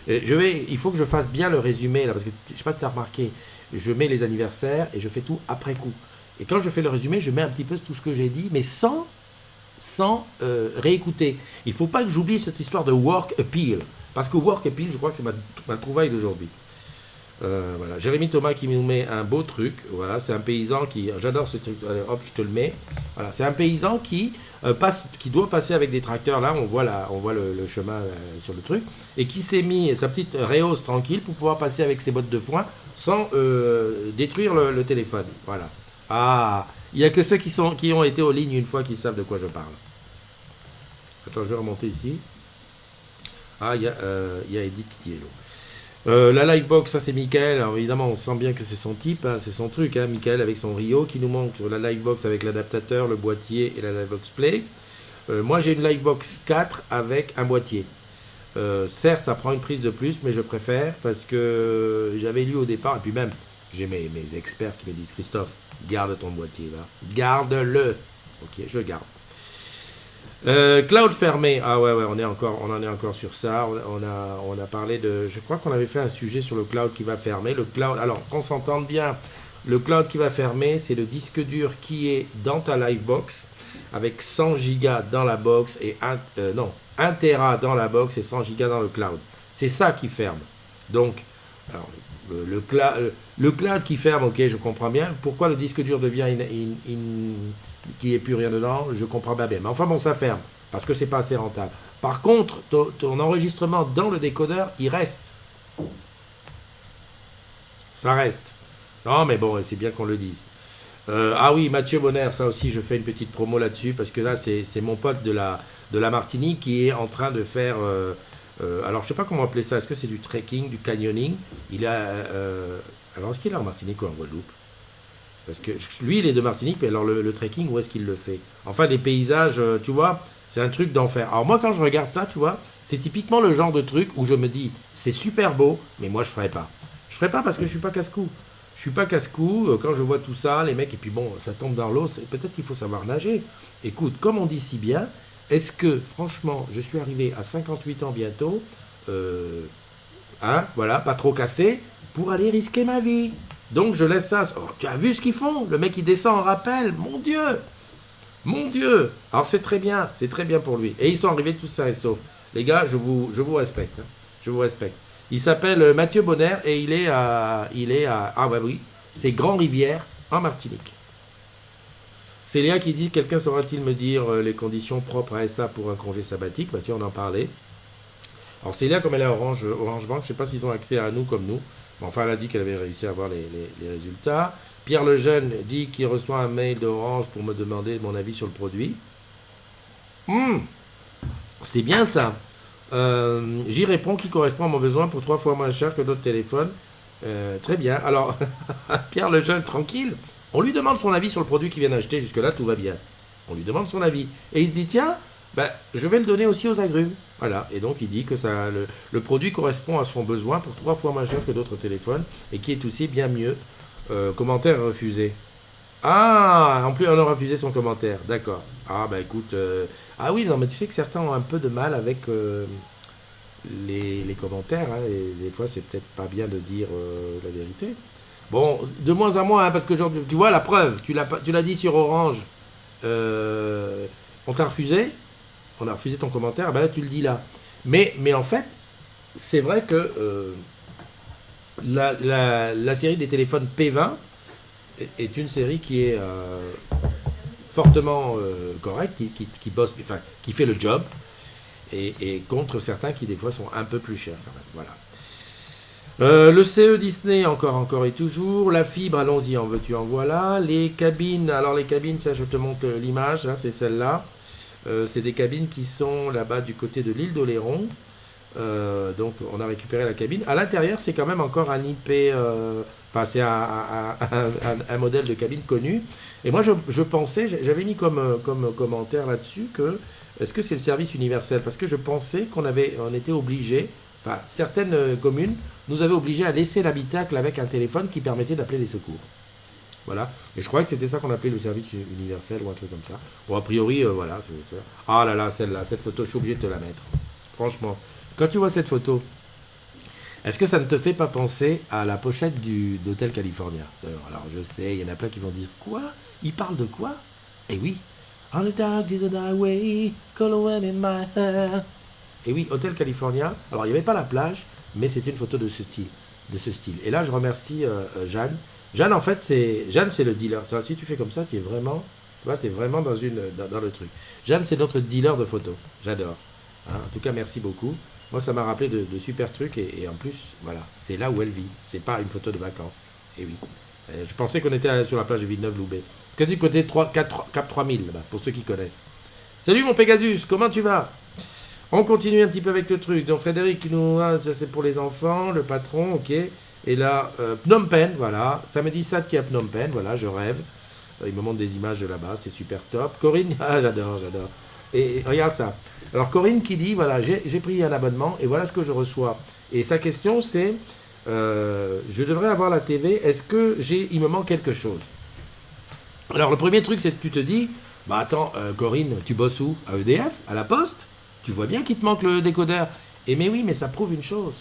Et il faut que je fasse bien le résumé, là, parce que je ne sais pas si tu as remarqué, je mets les anniversaires et je fais tout après coup. Et quand je fais le résumé, je mets un petit peu tout ce que j'ai dit, mais sans réécouter. Il ne faut pas que j'oublie cette histoire de work appeal. Parce que work appeal, je crois que c'est ma trouvaille d'aujourd'hui. Voilà. Jérémy Thomas qui nous met un beau truc. Voilà, c'est un paysan qui... J'adore ce truc. Allez, hop, je te le mets. Voilà, c'est un paysan qui doit passer avec des tracteurs. Là, on voit le chemin sur le truc. Et qui s'est mis sa petite réhausse tranquille pour pouvoir passer avec ses bottes de foin sans détruire le téléphone. Voilà. Ah, il n'y a que ceux qui ont été aux lignes une fois qui savent de quoi je parle. Attends, je vais remonter ici. Ah, il y a Edith qui dit hello. La Livebox, ça c'est Michael. Alors évidemment, on sent bien que c'est son type, hein, c'est son truc. Hein, Michael avec son Rio qui nous montre la Livebox avec l'adaptateur, le boîtier et la Livebox Play. Moi j'ai une Livebox 4 avec un boîtier. Certes, ça prend une prise de plus, mais je préfère parce que j'avais lu au départ, et puis même, j'ai mes experts qui me disent Christophe, garde ton boîtier là. Garde-le. Ok, je garde. Cloud fermé. Ah ouais, on en est encore sur ça. On a parlé de. Je crois qu'on avait fait un sujet sur le cloud qui va fermer. Le cloud. Alors, qu'on s'entende bien, le cloud qui va fermer, c'est le disque dur qui est dans ta Livebox avec 100 gigas dans la box et 1 Tera dans la box et 100 gigas dans le cloud. C'est ça qui ferme. Donc, alors, le cloud qui ferme, ok, je comprends bien. Pourquoi le disque dur devient qui n'est plus rien dedans, je comprends pas bien. Mais enfin bon, ça ferme, parce que c'est pas assez rentable. Par contre, ton enregistrement dans le décodeur, il reste. Ça reste. Non, mais bon, c'est bien qu'on le dise. Ah oui, Mathieu Bonner, ça aussi, je fais une petite promo là-dessus, parce que là, c'est mon pote de la Martinique qui est en train de faire... alors, je sais pas comment appeler ça. Est-ce que c'est du trekking, du canyoning? Alors, est-ce qu'il est en Martinique ou en Guadeloupe? Parce que lui, il est de Martinique, mais alors le trekking, où est-ce qu'il le fait? Enfin, les paysages, tu vois, c'est un truc d'enfer. Alors moi, quand je regarde ça, tu vois, c'est typiquement le genre de truc où je me dis, c'est super beau, mais moi, je ferais pas. Je ferais pas parce que je suis pas casse-cou. Je suis pas casse-cou. Quand je vois tout ça, les mecs, et puis bon, ça tombe dans l'eau, peut-être qu'il faut savoir nager. Écoute, comme on dit si bien, est-ce que, franchement, je suis arrivé à 58 ans bientôt, voilà, pas trop cassé, pour aller risquer ma vie? Donc je laisse ça. Oh, tu as vu ce qu'ils font? Le mec il descend en rappel. Mon Dieu! Mon Dieu! Alors c'est très bien pour lui. Et ils sont arrivés tous sains et saufs. Les gars, je vous respecte. Hein. Je vous respecte. Il s'appelle Mathieu Bonner et il est à ah bah oui, c'est Grand-Rivière en Martinique. C'est Léa qui dit, quelqu'un saura-t-il me dire les conditions propres à SA pour un congé sabbatique? Bah tiens, on en parlait. Alors c'est Léa, comme elle est à Orange Bank, je ne sais pas s'ils ont accès à nous comme nous. Mais enfin, elle a dit qu'elle avait réussi à avoir les résultats. Pierre Lejeune dit qu'il reçoit un mail d'Orange pour me demander mon avis sur le produit. C'est bien ça. J'y réponds qui correspond à mon besoin pour 3 fois moins cher que d'autres téléphones. Très bien. Alors, Pierre Lejeune, tranquille. On lui demande son avis sur le produit qu'il vient d'acheter. Jusque-là, tout va bien. On lui demande son avis. Et il se dit, tiens, je vais le donner aussi aux agrumes. Voilà, et donc il dit que le produit correspond à son besoin pour 3 fois moins cher que d'autres téléphones et qui est aussi bien mieux. Commentaire refusé. Ah, en plus on a refusé son commentaire, d'accord. Ah bah écoute, ah oui, non mais tu sais que certains ont un peu de mal avec les commentaires, hein, et des fois c'est peut-être pas bien de dire la vérité. Bon, de moins en moins, hein, parce que tu vois la preuve, tu l'as dit sur Orange, on t'a refusé. On a refusé ton commentaire, ben là tu le dis là. Mais en fait, c'est vrai que la série des téléphones P20 est une série qui est fortement correcte, qui bosse, enfin, qui fait le job, et contre certains qui des fois sont un peu plus chers quand même. Voilà. Le CE Disney encore et toujours. La fibre, allons-y, en veux-tu, en voilà. Les cabines, alors les cabines, ça je te montre l'image, hein, c'est celle-là. C'est des cabines qui sont là-bas du côté de l'île d'Oléron. Donc on a récupéré la cabine. À l'intérieur, c'est quand même encore un IP, c'est un modèle de cabine connu. Et moi, je pensais, j'avais mis comme commentaire là-dessus que, est-ce que c'est le service universel? Parce que je pensais on était obligé, enfin certaines communes nous avaient obligés à laisser l'habitacle avec un téléphone qui permettait d'appeler les secours. Voilà. Et je croyais que c'était ça qu'on appelait le service universel ou un truc comme ça. Bon, a priori, voilà. Ah là là, celle-là, cette photo, je suis obligé de te la mettre. Franchement. Quand tu vois cette photo, est-ce que ça ne te fait pas penser à la pochette d'Hotel California? Alors, je sais, il y en a plein qui vont dire, quoi? Il parle de quoi? Eh oui. On the dark desert highway, coloring in my hair. Et oui, Hotel California. Alors, il n'y avait pas la plage, mais c'était une photo de ce style. Et là, je remercie Jeanne. Jeanne, en fait, Jeanne, c'est le dealer. Si tu fais comme ça, tu es vraiment dans le truc. Jeanne, c'est notre dealer de photos. J'adore. Hein, en tout cas, merci beaucoup. Moi, ça m'a rappelé de super trucs. Et en plus, voilà, c'est là où elle vit. C'est pas une photo de vacances. Et oui. Je pensais qu'on était sur la plage de Villeneuve-Loubet. Du côté Cap 3000, là-bas, pour ceux qui connaissent. Salut, mon Pegasus, comment tu vas? On continue un petit peu avec le truc. Donc Frédéric, nous, ça c'est pour les enfants, le patron, ok. Et là, Phnom Penh, voilà. Samedi Sad qui est à Phnom Penh, voilà, je rêve. Il me montre des images de là-bas, c'est super top. Corinne, ah j'adore, j'adore. Et regarde ça. Alors Corinne qui dit, voilà, j'ai pris un abonnement et voilà ce que je reçois. Et sa question c'est, je devrais avoir la TV, est-ce que il me manque quelque chose? Alors le premier truc c'est que tu te dis, bah attends, Corinne, tu bosses où? À EDF? À la Poste? Tu vois bien qu'il te manque le décodeur. Et mais oui, mais ça prouve une chose.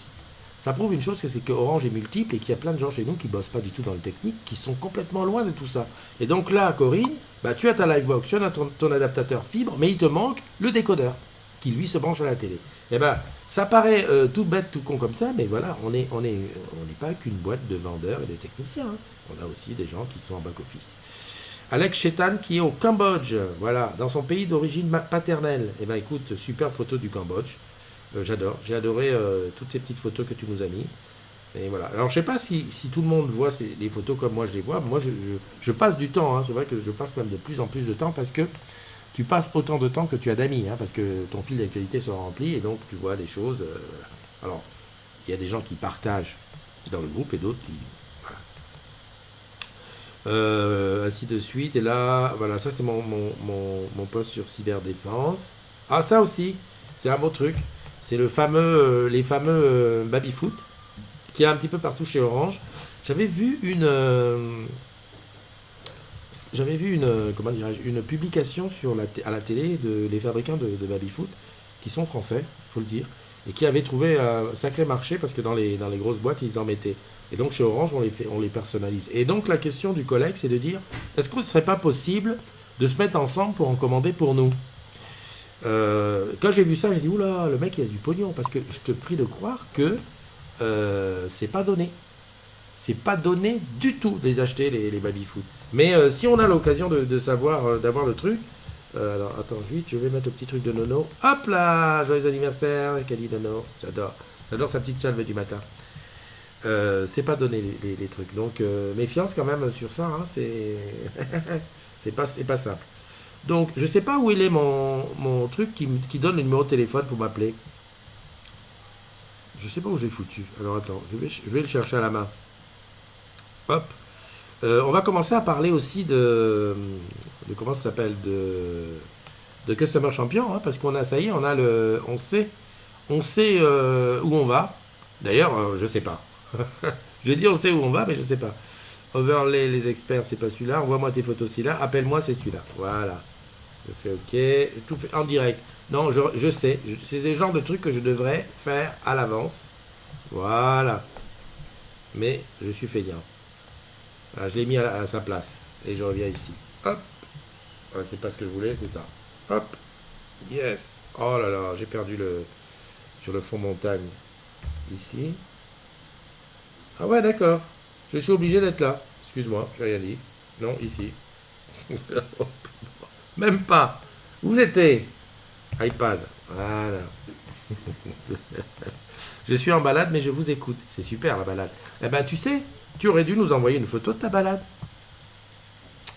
Ça prouve une chose, c'est que Orange est multiple et qu'il y a plein de gens chez nous qui bossent pas du tout dans le technique, qui sont complètement loin de tout ça. Et donc là, Corinne, bah, tu as ta Livebox, tu as ton adaptateur fibre, mais il te manque le décodeur, qui lui se branche à la télé. Et ben, ça paraît tout bête, tout con comme ça, mais voilà, on n'est pas qu'une boîte de vendeurs et de techniciens. Hein. On a aussi des gens qui sont en back-office. Alex Chetan qui est au Cambodge, voilà, dans son pays d'origine paternelle. Et ben écoute, super photo du Cambodge. J'adore, j'ai adoré toutes ces petites photos que tu nous as mis. Et voilà. Alors je sais pas si tout le monde voit les photos comme moi je les vois. Moi je passe du temps, hein. C'est vrai que je passe même de plus en plus de temps parce que tu passes autant de temps que tu as d'amis, hein, parce que ton fil d'actualité sera rempli et donc tu vois des choses. Voilà. Alors il y a des gens qui partagent dans le groupe et d'autres qui... ainsi de suite. Et là, voilà, ça c'est mon post sur cyberdéfense. Ah, ça aussi, c'est un beau truc. C'est les fameux baby-foot qui est un petit peu partout chez Orange. J'avais vu comment dirais-je, une publication à la télé les fabricants de baby-foot qui sont français, il faut le dire, et qui avaient trouvé un sacré marché parce que dans les grosses boîtes, ils en mettaient. Et donc chez Orange, on les personnalise. Et donc la question du collègue, c'est de dire, est-ce que ce ne serait pas possible de se mettre ensemble pour en commander pour nous? Quand j'ai vu ça, j'ai dit, oula, le mec il a du pognon, parce que je te prie de croire que c'est pas donné. C'est pas donné du tout de les acheter, les baby-foot. Mais si on a l'occasion de savoir, d'avoir le truc, alors attends, vite, je vais mettre le petit truc de Nono. Hop là, joyeux anniversaire, Kali Nono, j'adore sa petite salve du matin. C'est pas donné les trucs. Donc méfiance quand même sur ça, hein, c'est pas simple. Donc je sais pas où il est mon truc qui donne le numéro de téléphone pour m'appeler. Je sais pas où j'ai foutu. Alors attends, je vais le chercher à la main. Hop. On va commencer à parler aussi de comment ça s'appelle, de Customer Champion, hein, parce qu'on a, ça y est, on sait où on va. D'ailleurs, je sais pas. Je dis on sait où on va, mais je sais pas. Overlay, les experts, c'est pas celui-là. Envoie-moi tes photos, celui-là. Appelle-moi, c'est celui-là. Voilà. Je fais OK. Tout fait en direct. Non, je sais. C'est le genre de truc que je devrais faire à l'avance. Voilà. Mais je suis feignant. Voilà, je l'ai mis à sa place. Et je reviens ici. Hop. Voilà, c'est pas ce que je voulais, c'est ça. Hop. Yes. Oh là là, j'ai perdu sur le fond montagne. Ici. Ah ouais, d'accord. Je suis obligé d'être là. Excuse-moi, j'ai rien dit. Non, ici. Même pas. Où j'étais? iPad. Voilà. Je suis en balade, mais je vous écoute. C'est super la balade. Eh ben, tu sais, tu aurais dû nous envoyer une photo de ta balade.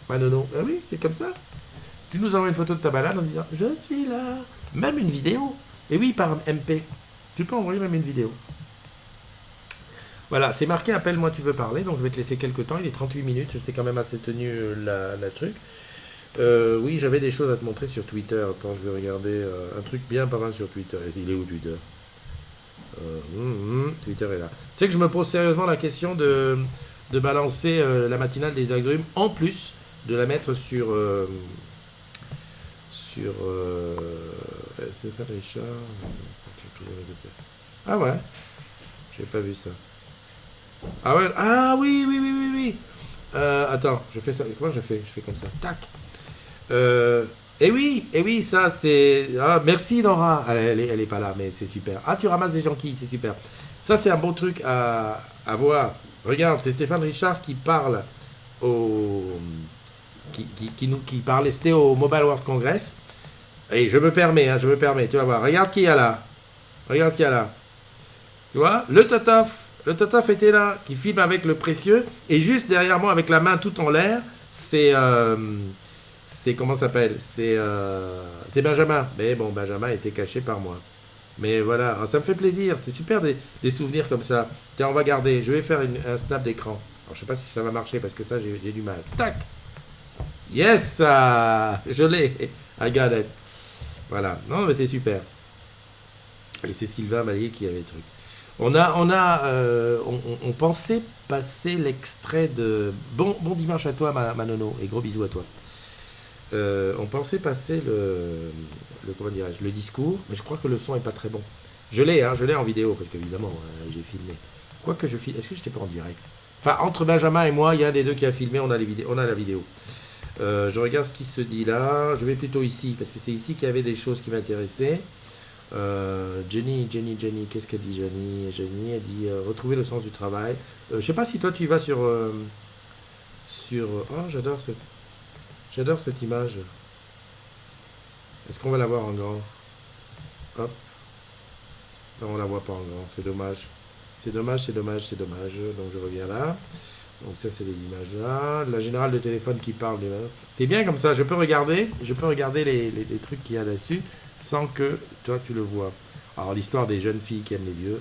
Ah non, non. Ah oui, c'est comme ça. Tu nous envoies une photo de ta balade en disant je suis là. Même une vidéo. Et oui, par MP. Tu peux envoyer même une vidéo. Voilà, c'est marqué appelle-moi tu veux parler, donc je vais te laisser quelques temps, il est 38 minutes, j'étais quand même assez tenu la truc. Oui, j'avais des choses à te montrer sur Twitter, attends, je vais regarder un truc bien pas mal sur Twitter. Il est où Twitter? Twitter est là. Tu sais que je me pose sérieusement la question de balancer la matinale des agrumes, en plus de la mettre sur... c'est pas Richard. Ah ouais, j'ai pas vu ça. Ah ouais, ah oui. Attends, je fais ça. Comment je fais? Je fais comme ça. Tac. Et oui, ça c'est. Ah, merci Nora. Elle est pas là, mais c'est super. Ah, tu ramasses des jonquilles, c'est super. Ça c'est un beau truc à voir. Regarde, c'est Stéphane Richard qui parle qui parlait. C'était au Mobile World Congress. Et je me permets. Tu vas voir. Regarde qui y a là. Tu vois, le Totof était là, qui filme avec le précieux, et juste derrière moi, avec la main tout en l'air, c'est comment ça s'appelle? C'est Benjamin. Mais bon, Benjamin était caché par moi. Mais voilà, ah, ça me fait plaisir. C'est super des souvenirs comme ça. Tiens, on va garder. Je vais faire un snap d'écran. Alors, je sais pas si ça va marcher parce que ça, j'ai du mal. Tac. Yes, je l'ai. I got it. Voilà. Non, mais c'est super. Et c'est Sylvain Mallier qui avait le truc. On pensait passer l'extrait de bon dimanche à toi, ma nono, et gros bisous à toi. On pensait passer comment dirais-je, le discours, mais je crois que le son est pas très bon. Je l'ai en vidéo parce qu'évidemment j'ai filmé. Quoique je filme, est-ce que j'étais pas en direct? Enfin, entre Benjamin et moi, il y a un des deux qui a filmé, on a la vidéo. Je regarde ce qui se dit là. Je vais plutôt ici parce que c'est ici qu'il y avait des choses qui m'intéressaient. Jenny, qu'est-ce qu'elle dit Jenny, elle dit retrouver le sens du travail. Je sais pas si toi tu y vas sur. Oh, j'adore cette image. Est-ce qu'on va la voir en grand? Hop. Non, on la voit pas en grand, c'est dommage. C'est dommage. Donc je reviens là. Donc ça c'est les images là. La générale de téléphone qui parle. C'est bien comme ça, je peux regarder les trucs qu'il y a dessus sans que toi tu le vois. Alors l'histoire des jeunes filles qui aiment les vieux.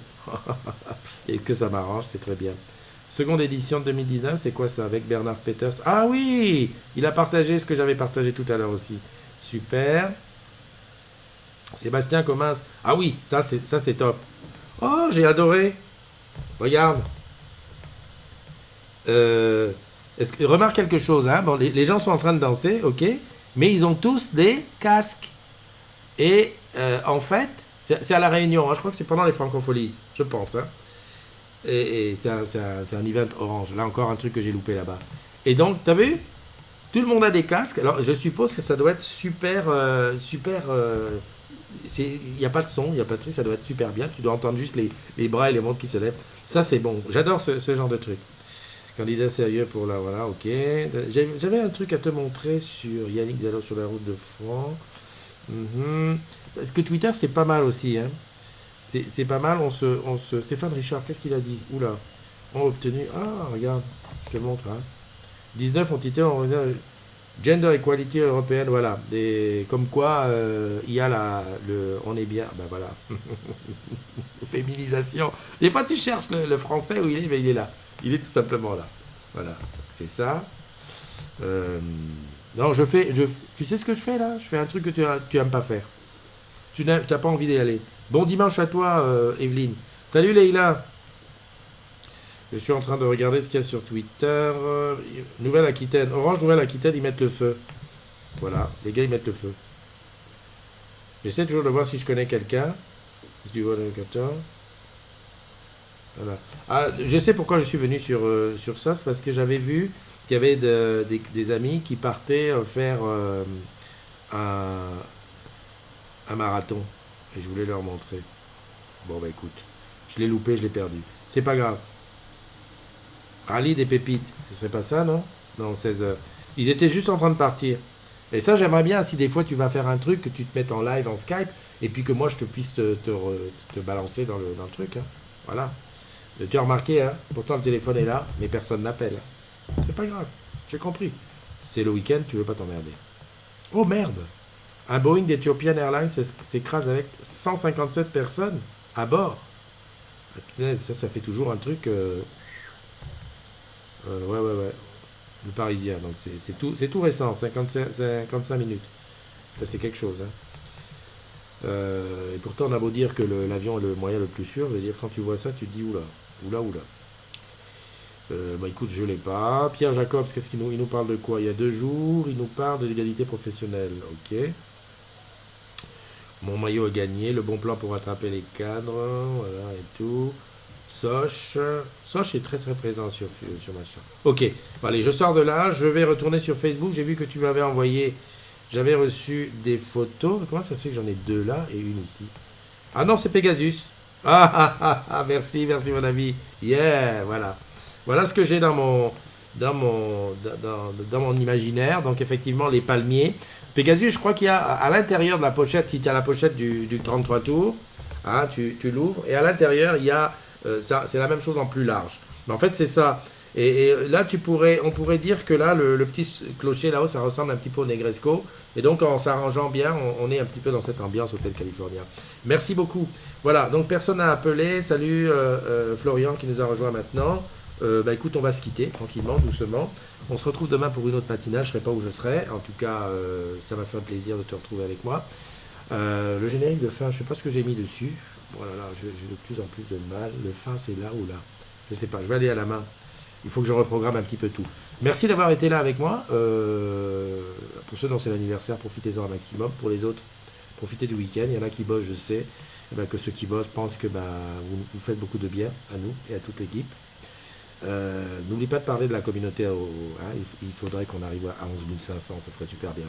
Et que ça m'arrange, c'est très bien. Seconde édition de 2019, c'est quoi ça avec Bernard Peters? Ah oui, il a partagé ce que j'avais partagé tout à l'heure aussi. Super. Sébastien Comins. Ah oui, ça c'est top. Oh, j'ai adoré. Regarde. Remarque quelque chose, hein? Bon, les gens sont en train de danser, ok, mais ils ont tous des casques. Et en fait, c'est à La Réunion, hein, je crois que c'est pendant les Francopholies, je pense. Hein. Et c'est un event orange. Là encore, un truc que j'ai loupé là-bas. Et donc, t'as vu? Tout le monde a des casques. Alors, je suppose que ça doit être super. Il n'y a pas de son, il n'y a pas de truc, ça doit être super bien. Tu dois entendre juste les bras et les montres qui se lèvent. Ça, c'est bon. J'adore ce genre de truc. Candidat sérieux pour la. Voilà, ok. J'avais un truc à te montrer sur Yannick Diallo sur la route de France. Parce que Twitter, c'est pas mal aussi. Hein. C'est pas mal. Stéphane Richard, qu'est-ce qu'il a dit? Oula. On a obtenu. Ah, regarde, je te montre. Hein. 19 ont été en Gender Equality européenne, voilà. Comme quoi, il y a on est bien. Ben voilà. Féminisation. Des fois, tu cherches le français où il est, mais il est là. Il est tout simplement là. Voilà. C'est ça. Non, tu sais ce que je fais là? Je fais un truc que tu aimes pas faire. Tu n'as pas envie d'y aller. Bon dimanche à toi, Evelyne. Salut Leïla. Je suis en train de regarder ce qu'il y a sur Twitter. Nouvelle-Aquitaine. Orange, Nouvelle-Aquitaine, ils mettent le feu. Voilà, les gars, ils mettent le feu. J'essaie toujours de voir si je connais quelqu'un. Si tu vois le 14. Voilà. Ah, je sais pourquoi je suis venu sur ça. C'est parce que j'avais vu qu'il y avait des amis qui partaient faire un marathon. Et je voulais leur montrer. Bon, bah écoute, je l'ai loupé, je l'ai perdu. C'est pas grave. Rallye des pépites, ce serait pas ça, non? Non, 16 heures. Ils étaient juste en train de partir. Et ça, j'aimerais bien, si des fois tu vas faire un truc, que tu te mettes en live, en Skype, et puis que moi, je te puisse te balancer dans le truc. Hein. Voilà. Tu as remarqué, hein? Pourtant le téléphone est là, mais personne n'appelle. C'est pas grave, j'ai compris. C'est le week-end, tu veux pas t'emmerder. Oh merde! Un Boeing d'Ethiopian Airlines s'écrase avec 157 personnes à bord. Ça fait toujours un truc... ouais. Le Parisien, donc c'est tout récent, 55 minutes. Ça, c'est quelque chose. Hein. Et pourtant, on a beau dire que l'avion est le moyen le plus sûr, je veux dire, quand tu vois ça, tu te dis oula. Bah écoute, je l'ai pas. Pierre Jacobs, qu'est-ce qu'il nous parle de quoi? Il y a 2 jours, il nous parle de l'égalité professionnelle. Ok. Mon maillot a gagné, le bon plan pour attraper les cadres, voilà et tout. Soch est très très présent sur machin. Ok, bon, allez, je sors de là, je vais retourner sur Facebook. J'ai vu que tu m'avais envoyé, j'avais reçu des photos. Comment ça se fait que j'en ai 2 là et une ici? Ah non, c'est Pegasus. Merci mon ami. Yeah, voilà. Voilà ce que j'ai dans mon imaginaire. Donc effectivement, les palmiers. Pegasus, je crois qu'il y a à l'intérieur de la pochette, si tu as la pochette du 33 tours, hein, tu l'ouvres, et à l'intérieur, il y a, c'est la même chose en plus large. Mais en fait, c'est ça. Et là, on pourrait dire que là, le petit clocher là-haut, ça ressemble un petit peu au Negresco. Et donc, en s'arrangeant bien, on est un petit peu dans cette ambiance hôtel californien. Merci beaucoup. Voilà, donc personne n'a appelé. Salut Florian qui nous a rejoint maintenant. Écoute, on va se quitter tranquillement, doucement. On se retrouve demain pour une autre matinale. Je ne serai pas où je serai. En tout cas, ça m'a fait un plaisir de te retrouver avec moi. Le générique de fin, je ne sais pas ce que j'ai mis dessus. Voilà, j'ai de plus en plus de mal. Le fin, c'est là ou là? Je ne sais pas. Je vais aller à la main. Il faut que je reprogramme un petit peu tout. Merci d'avoir été là avec moi. Pour ceux dont c'est l'anniversaire, profitez-en un maximum. Pour les autres, profitez du week-end. Il y en a qui bossent, je sais. Que ceux qui bossent pensent que vous faites beaucoup de bien à nous et à toute l'équipe. N'oublie pas de parler de la communauté. Il faudrait qu'on arrive à 11 500. Ça serait super bien.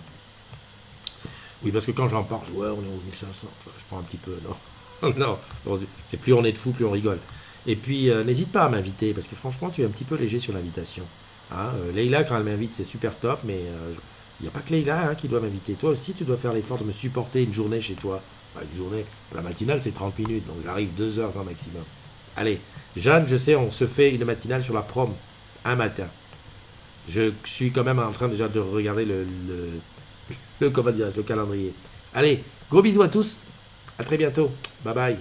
Oui, parce que quand j'en parle, on est 11 500. Je prends un petit peu, non. Non, c'est plus on est de fous, plus on rigole. Et puis, n'hésite pas à m'inviter, parce que franchement, tu es un petit peu léger sur l'invitation. Leïla, quand elle m'invite, c'est super top, mais il n'y a pas que Leïla qui doit m'inviter. Toi aussi, tu dois faire l'effort de me supporter une journée chez toi. Une journée, la matinale, c'est 30 minutes, donc j'arrive 2 heures grand maximum. Allez, Jeanne, je sais, on se fait une matinale sur la prom, un matin. Je suis quand même en train déjà de regarder le calendrier. Allez, gros bisous à tous, à très bientôt, bye bye.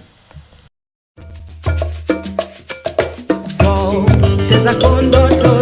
Teza kondoto